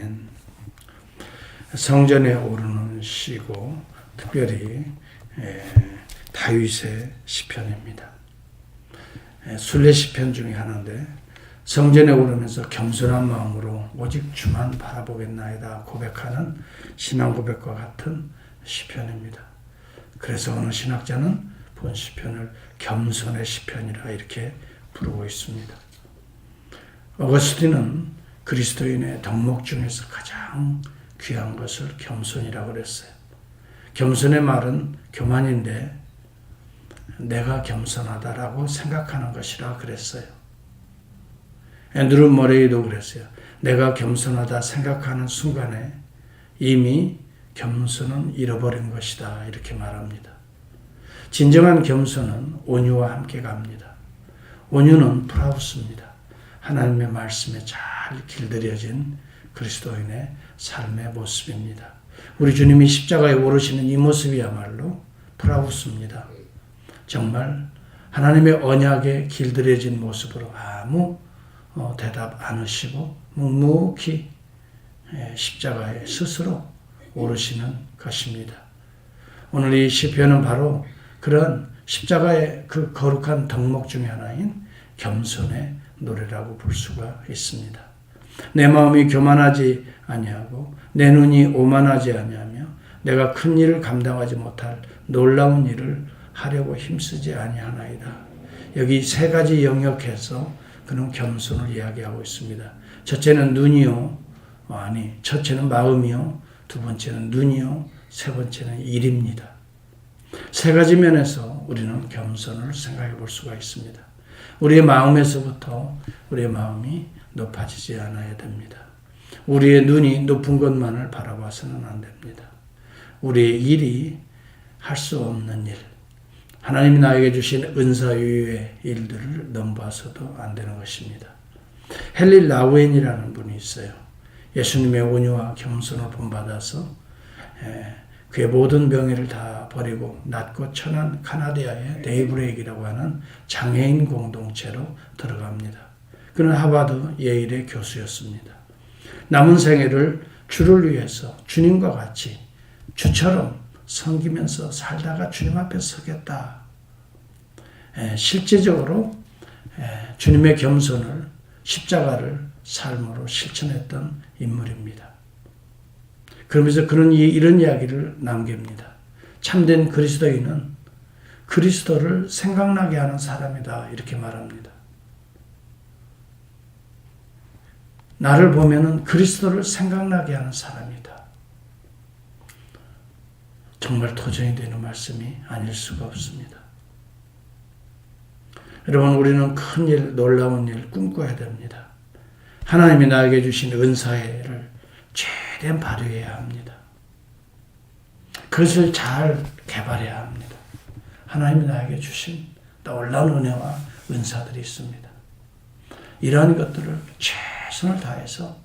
아멘. 성전에 오르는 시고 특별히 다윗의 시편입니다. 순례 시편 중에 하나인데 성전에 오르면서 겸손한 마음으로 오직 주만 바라보겠나이다 고백하는 신앙 고백과 같은 시편입니다. 그래서 어느 신학자는 본 시편을 겸손의 시편이라 이렇게 부르고 있습니다. 어거스틴은 그리스도인의 덕목 중에서 가장 귀한 것을 겸손이라고 그랬어요. 겸손의 말은 교만인데 내가 겸손하다라고 생각하는 것이라 그랬어요. 앤드루 머레이도 그랬어요. 내가 겸손하다 생각하는 순간에 이미 겸손은 잃어버린 것이다 이렇게 말합니다. 진정한 겸손은 온유와 함께 갑니다. 온유는 프라우스입니다. 하나님의 말씀에 잘 길들여진 그리스도인의 삶의 모습입니다. 우리 주님이 십자가에 오르시는 이 모습이야말로 프라우스입니다. 정말 하나님의 언약에 길들여진 모습으로 아무 대답 안 하시고 묵묵히 십자가에 스스로 오르시는 것입니다. 오늘 이 시편은 바로 그런 십자가의 그 거룩한 덕목 중에 하나인 겸손의 노래라고 볼 수가 있습니다. 내 마음이 교만하지 아니하고 내 눈이 오만하지 아니하며 내가 큰 일을 감당하지 못할 놀라운 일을 하려고 힘쓰지 아니하나이다. 여기 세 가지 영역에서 그는 겸손을 이야기하고 있습니다. 첫째는 눈이요, 첫째는 마음이요, 두 번째는 눈이요, 세 번째는 일입니다. 세 가지 면에서 우리는 겸손을 생각해 볼 수가 있습니다. 우리의 마음에서부터 우리의 마음이 높아지지 않아야 됩니다. 우리의 눈이 높은 것만을 바라봐서는 안 됩니다. 우리의 일이 할 수 없는 일, 하나님이 나에게 주신 은사 유의 일들을 넘봐서도 안 되는 것입니다. 헨리 라우엔이라는 분이 있어요. 예수님의 온유와 겸손을 본받아서 그의 모든 명예를 다 버리고 낮고 천한 카나다의 데이브레이크라고 하는 장애인 공동체로 들어갑니다. 그는 하버드 예일의 교수였습니다. 남은 생애를 주를 위해서 주님과 같이 주처럼 섬기면서 살다가 주님 앞에 서겠다. 실제적으로 주님의 겸손을 십자가를 삶으로 실천했던 인물입니다. 그러면서 그는 이런 이야기를 남깁니다. 참된 그리스도인은 그리스도를 생각나게 하는 사람이다 이렇게 말합니다. 나를 보면은 그리스도를 생각나게 하는 사람이다. 정말 도전이 되는 말씀이 아닐 수가 없습니다. 여러분, 우리는 큰 일, 놀라운 일 꿈꿔야 됩니다. 하나님이 나에게 주신 은사를 최대한 발휘해야 합니다. 그것을 잘 개발해야 합니다. 하나님이 나에게 주신 놀라운 은혜와 은사들이 있습니다. 이러한 것들을 최선을 다해서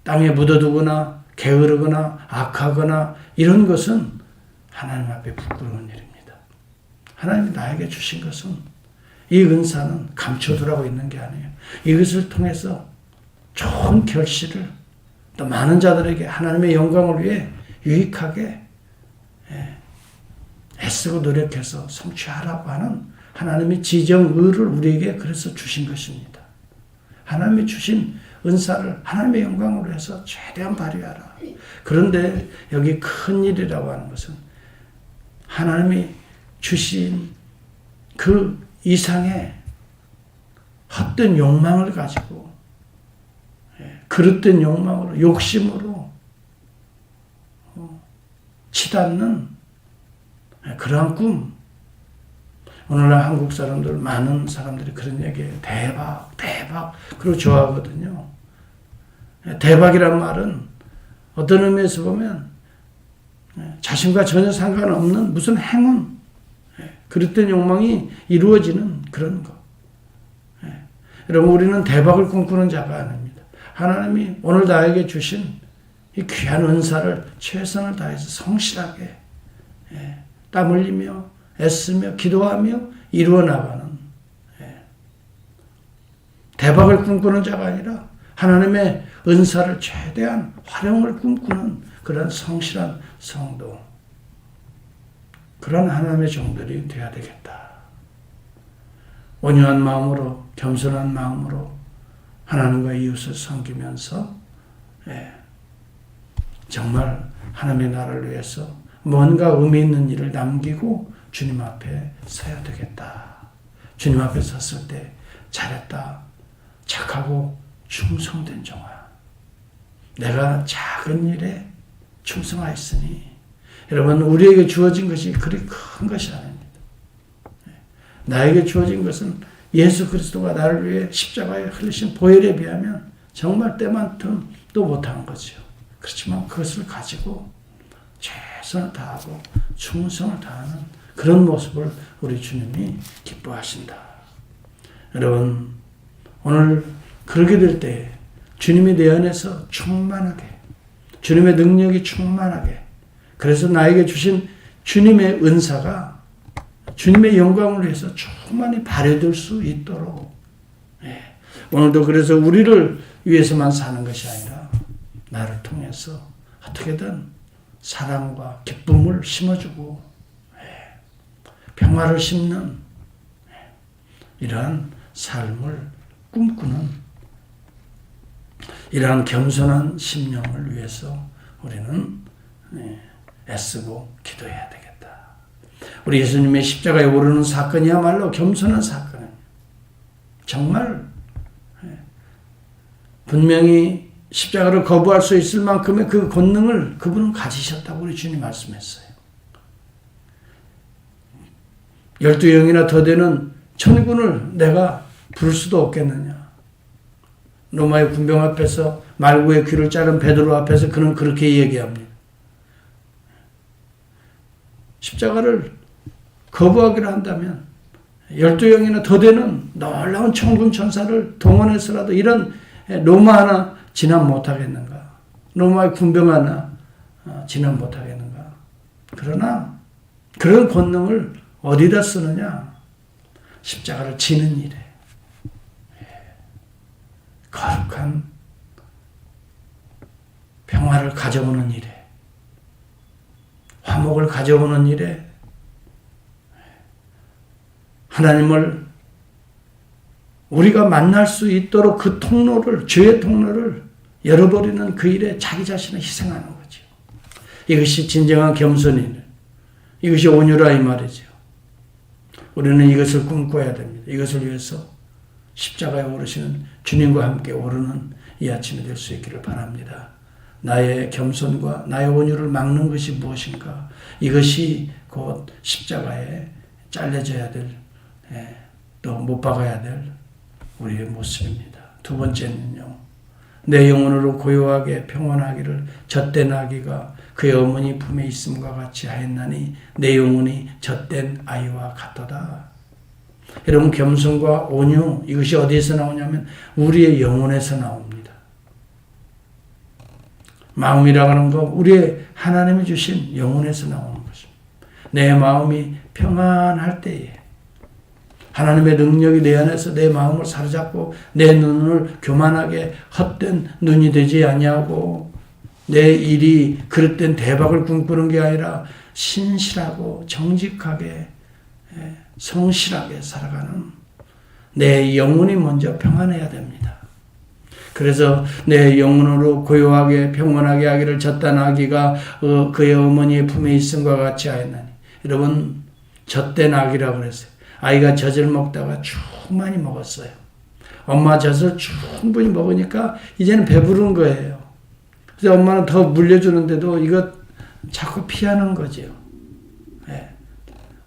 땅에 묻어두거나 게으르거나 악하거나 이런 것은 하나님 앞에 부끄러운 일입니다. 하나님이 나에게 주신 것은 이 은사는 감춰두라고 있는 게 아니에요. 이것을 통해서 좋은 결실을 또 많은 자들에게 하나님의 영광을 위해 유익하게 애쓰고 노력해서 성취하라고 하는 하나님의 지정의를 우리에게 그래서 주신 것입니다. 하나님이 주신 은사를 하나님의 영광으로 해서 최대한 발휘하라. 그런데 여기 큰 일이라고 하는 것은 하나님이 주신 그 이상의 헛된 욕망을 가지고 그릇된 욕망으로 욕심으로 치닫는 그러한 꿈. 오늘날 한국 사람들 많은 사람들이 그런 얘기해요. 대박 그리고 좋아하거든요. 대박이란 말은 어떤 의미에서 보면 자신과 전혀 상관없는 무슨 행운, 그릇된 욕망이 이루어지는 그런 것. 여러분, 우리는 대박을 꿈꾸는 자가 아닙니다. 하나님이 오늘 나에게 주신 이 귀한 은사를 최선을 다해서 성실하게 땀 흘리며 애쓰며 기도하며 이루어 나가는 대박을 꿈꾸는 자가 아니라 하나님의 은사를 최대한 활용을 꿈꾸는 그런 성실한 성도, 그런 하나님의 종들이 되어야 되겠다. 온유한 마음으로, 겸손한 마음으로 하나님과 이웃을 섬기면서 정말 하나님의 나라를 위해서 뭔가 의미 있는 일을 남기고 주님 앞에 서야 되겠다. 주님 앞에 섰을 때 잘했다, 착하고 충성된 종아, 내가 작은 일에 충성하였으니. 여러분, 우리에게 주어진 것이 그리 큰 것이 아닙니다. 나에게 주어진 것은 예수 그리스도가 나를 위해 십자가에 흘리신 보혈에 비하면 정말 때만큼도 못한 거죠. 그렇지만 그것을 가지고 최선을 다하고 충성을 다하는 그런 모습을 우리 주님이 기뻐하신다. 여러분, 오늘 그렇게 될 때 주님이 내 안에서 충만하게, 주님의 능력이 충만하게, 그래서 나에게 주신 주님의 은사가 주님의 영광을 위해서 충만히 발휘될 수 있도록, 오늘도 그래서 우리를 위해서만 사는 것이 아니라 나를 통해서 어떻게든 사랑과 기쁨을 심어주고 평화를 심는 이러한 삶을 꿈꾸는 이러한 겸손한 심령을 위해서 우리는 애쓰고 기도해야 되겠다. 우리 예수님의 십자가에 오르는 사건이야말로 겸손한 사건입니다. 정말 분명히 십자가를 거부할 수 있을 만큼의 그 권능을 그분은 가지셨다고 우리 주님 말씀했어요. 12영이나 더 되는 천군을 내가 부를 수도 없겠느냐. 로마의 군병 앞에서 말구의 귀를 자른 베드로 앞에서 그는 그렇게 얘기합니다. 십자가를 거부하기로 한다면 12영이나 더 되는 놀라운 천군 천사를 동원해서라도 이런 로마 하나 진압 못하겠는가? 로마의 군병 하나 진압 못하겠는가? 그러나 그런 권능을 어디다 쓰느냐? 십자가를 지는 일에, 거룩한 평화를 가져오는 일에, 화목을 가져오는 일에, 하나님을 우리가 만날 수 있도록 그 통로를, 죄의 통로를 열어버리는 그 일에 자기 자신을 희생하는 거죠. 이것이 진정한 겸손이네. 이것이 온유라 이 말이죠. 우리는 이것을 꿈꿔야 됩니다. 이것을 위해서 십자가에 오르시는 주님과 함께 오르는 이 아침이 될 수 있기를 바랍니다. 나의 겸손과 나의 온유를 막는 것이 무엇인가? 이것이 곧 십자가에 잘려져야 될, 또 못 박아야 될 우리의 모습입니다. 두 번째는요, 내 영혼으로 고요하게 평온하기를 젖된 아기가 그의 어머니 품에 있음과 같이 하였나니 내 영혼이 젖된 아이와 같도다. 여러분, 겸손과 온유, 이것이 어디에서 나오냐면 우리의 영혼에서 나옵니다. 마음이라고 하는 거 우리의 하나님이 주신 영혼에서 나오는 것입니다. 내 마음이 평안할 때에 하나님의 능력이 내 안에서 내 마음을 사로잡고 내 눈을 교만하게 헛된 눈이 되지 아니하고 내 일이 그릇된 대박을 꿈꾸는 게 아니라 신실하고 정직하게 성실하게 살아가는 내 영혼이 먼저 평안해야 됩니다. 그래서 내 영혼으로 고요하게 평온하게 하기를 젖단 아기가 그의 어머니의 품에 있음과 같이 하였나니. 여러분, 젖된 아기라고 그랬어요. 아이가 젖을 먹다가 충만히 먹었어요. 엄마 젖을 충분히 먹으니까 이제는 배부른 거예요. 그래서 엄마는 더 물려주는데도 이거 자꾸 피하는 거죠.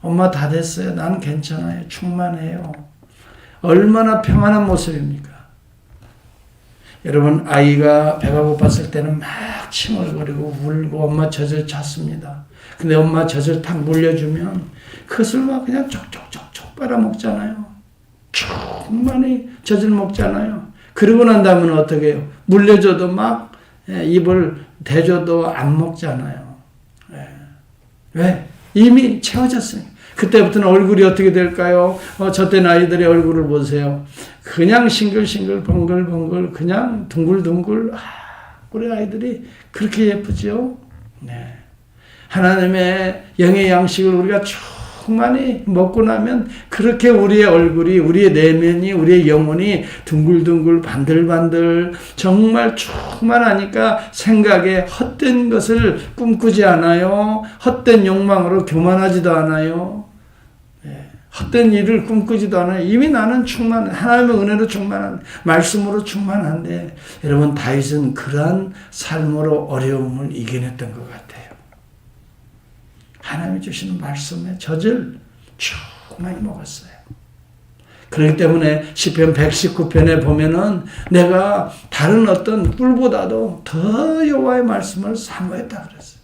엄마 다 됐어요. 나는 괜찮아요. 충만해요. 얼마나 평안한 모습입니까? 여러분, 아이가 배가 고팠을 때는 막 칭얼거리고 울고 엄마 젖을 찾습니다. 근데 엄마 젖을 탁 물려주면 그것을 막 그냥 족족족족 빨아먹잖아요. 충만히 젖을 먹잖아요. 그러고 난 다음에 어떻게 해요? 물려줘도 막 입을 대줘도 안 먹잖아요. 왜? 이미 채워졌으니까. 그때부터는 얼굴이 어떻게 될까요? 저때 아이들의 얼굴을 보세요. 그냥 싱글싱글 번글번글 그냥 둥글둥글. 우리 아이들이 그렇게 예쁘죠? 네. 하나님의 영의 양식을 우리가 충만히 먹고 나면 그렇게 우리의 얼굴이, 우리의 내면이, 우리의 영혼이 둥글둥글 반들반들 정말 충만하니까 생각에 헛된 것을 꿈꾸지 않아요. 헛된 욕망으로 교만하지도 않아요. 헛된 일을 꿈꾸지도 않아요. 이미 나는 충만해. 하나님의 은혜로 충만한, 말씀으로 충만한데, 여러분, 다윗은 그러한 삶으로 어려움을 이겨냈던 것 같아요. 하나님이 주시는 말씀에 젖을 충만히 먹었어요. 그렇기 때문에 시편 119편에 보면은 내가 다른 어떤 꿀보다도 더 여호와의 말씀을 사모했다 그랬어요.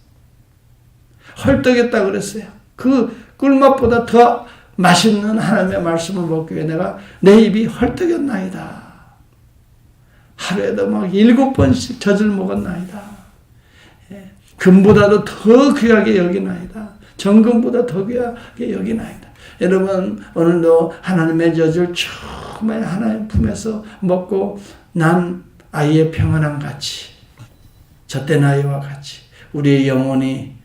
헐떡했다 그랬어요. 그 꿀맛보다 더 맛있는 하나님의 말씀을 먹기 위해 내 입이 헐떡였나이다. 하루에도 막 7번씩 젖을 먹었나이다. 금보다도 더 귀하게 여기나이다. 정금보다 더 귀하게 여기나이다. 여러분, 오늘도 하나님의 젖을 충만히 하나님 품에서 먹고 난 아이의 평안함 같이, 젖된 아이와 같이 우리의 영혼이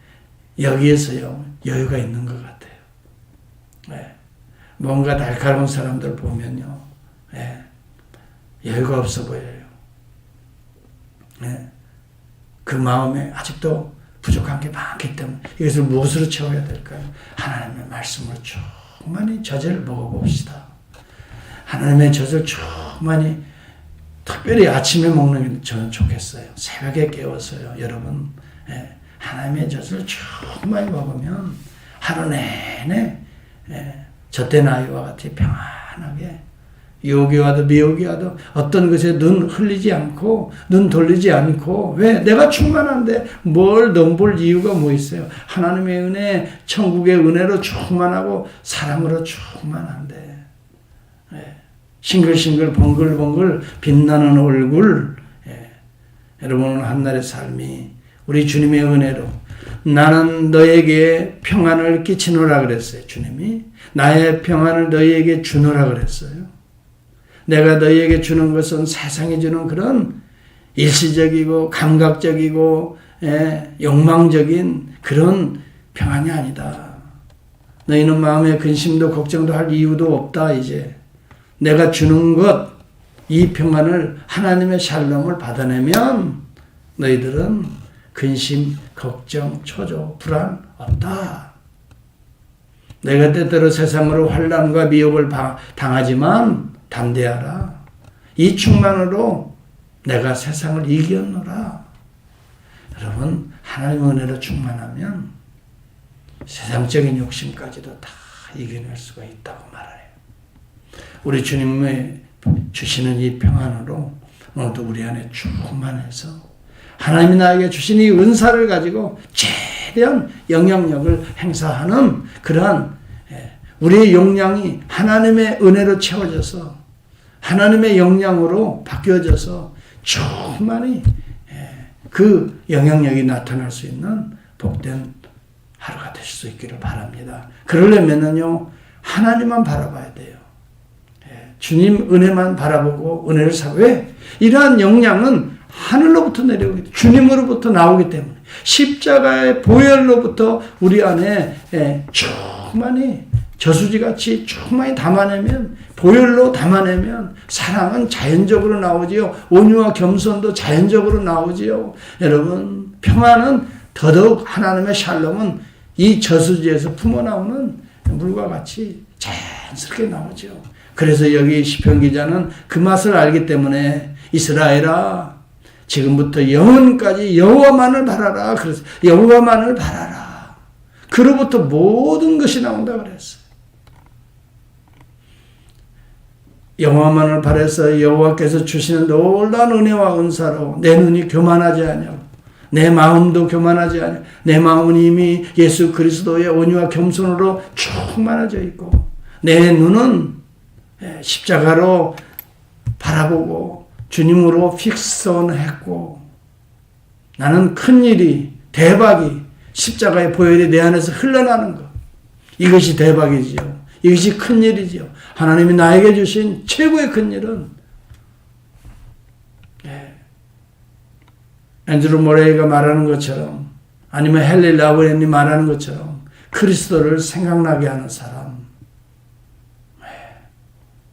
여기에서요 여유가 있는 것 같아요. 뭔가 날카로운 사람들 보면요, 여유가 없어 보여요. 그 마음에 아직도 부족한 게 많기 때문에 이것을 무엇으로 채워야 될까요? 하나님의 말씀을 충만히 젖을 먹어봅시다. 하나님의 젖을 충만히, 특별히 아침에 먹는 게 저는 좋겠어요. 새벽에 깨워서요. 여러분, 하나님의 젖을 충만히 먹으면 하루 내내 젖된 아이와 같이 평안하게, 유혹이 와도 미혹이 와도 어떤 것에 눈 흘리지 않고 눈 돌리지 않고, 왜? 내가 충만한데 뭘 넘볼 이유가 뭐 있어요? 하나님의 은혜, 천국의 은혜로 충만하고 사랑으로 충만한데, 싱글싱글 번글번글 빛나는 얼굴, 여러분 한날의 삶이 우리 주님의 은혜로, 나는 너에게 평안을 끼치노라 그랬어요. 주님이 나의 평안을 너희에게 주노라 그랬어요. 내가 너희에게 주는 것은 세상이 주는 그런 일시적이고 감각적이고 욕망적인 그런 평안이 아니다. 너희는 마음에 근심도 걱정도 할 이유도 없다. 이제 내가 주는 것, 이 평안을, 하나님의 샬롬을 받아내면 너희들은 근심, 걱정, 초조, 불안 없다. 내가 때때로 세상으로 환난과 미혹을 당하지만 담대하라. 이 충만으로 내가 세상을 이겼노라. 여러분, 하나님의 은혜로 충만하면 세상적인 욕심까지도 다 이겨낼 수가 있다고 말해요. 우리 주님의 주시는 이 평안으로 오늘도 우리 안에 충만해서 하나님이 나에게 주신 이 은사를 가지고 최대한 영향력을 행사하는 그러한 우리의 역량이 하나님의 은혜로 채워져서 하나님의 역량으로 바뀌어져서 충만히 그 영향력이 나타날 수 있는 복된 하루가 될 수 있기를 바랍니다. 그러려면요 하나님만 바라봐야 돼요. 주님 은혜만 바라보고 은혜를 사고, 왜? 이러한 역량은 하늘로부터 내려오기, 주님으로부터 나오기 때문에 십자가의 보혈로부터 우리 안에 충만히 저수지같이 충만히 담아내면, 보혈로 담아내면 사랑은 자연적으로 나오지요. 온유와 겸손도 자연적으로 나오지요. 여러분, 평안은 더더욱 하나님의 샬롬은 이 저수지에서 품어나오는 물과 같이 자연스럽게 나오죠. 그래서 여기 시편 기자는 그 맛을 알기 때문에 이스라엘아, 지금부터 영원까지 여호와만을 바라라. 그래서 여호와만을 바라라. 그로부터 모든 것이 나온다 그랬어요. 여호와만을 바라서 여호와께서 주시는 놀라운 은혜와 은사로 내 눈이 교만하지 아니하고 내 마음도 교만하지 아니하고 내 마음은 이미 예수 그리스도의 온유와 겸손으로 충만해져 있고 내 눈은 십자가로 바라보고 주님으로 픽선했고 나는 큰일이, 대박이 십자가의 보혈이 내 안에서 흘러나는 것, 이것이 대박이지요. 이것이 큰일이지요. 하나님이 나에게 주신 최고의 큰일은 앤드루 모레이가 말하는 것처럼 아니면 헨리 라브렌이 말하는 것처럼 그리스도를 생각나게 하는 사람.